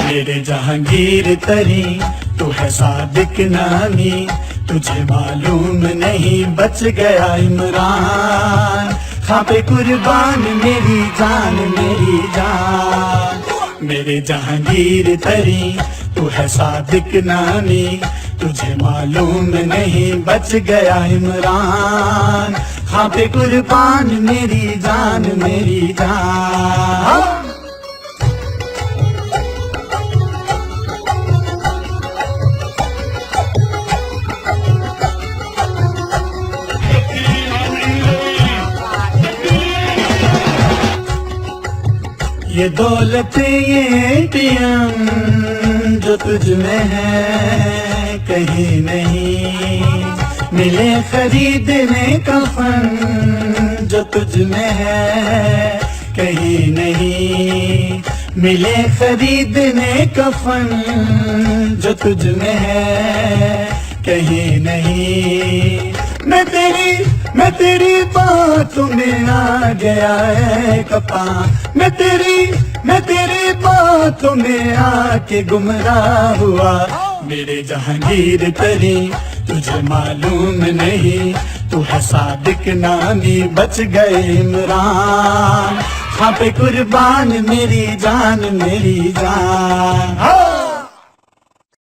मेरे जहांगीर तरी तू है सादिक नामी, तुझे मालूम नहीं बच गया इमरान। खां पे कुर्बान मेरी जान मेरी जान। मेरे जहांगीर तरी तू है सादिक नामी, तुझे मालूम नहीं बच गया इमरान। खां पे कुर्बान मेरी जान मेरी जान। ये दौलत ये एटीएम जो तुझ में है कहीं नहीं, मिले खरीदने का फन जो तुझ में है कहीं नहीं, मिले खरीदने का फन जो तुझ में है कहीं नहीं। मैं तेरी बातों में आ गया है कपा, मैं तेरी बातों में आके गुमराह हुआ। मेरे जहांगीर तरी तुझे मालूम नहीं, तू है सादिक नामी बच गए इमरान। खां पे कुर्बान मेरी जान मेरी जान।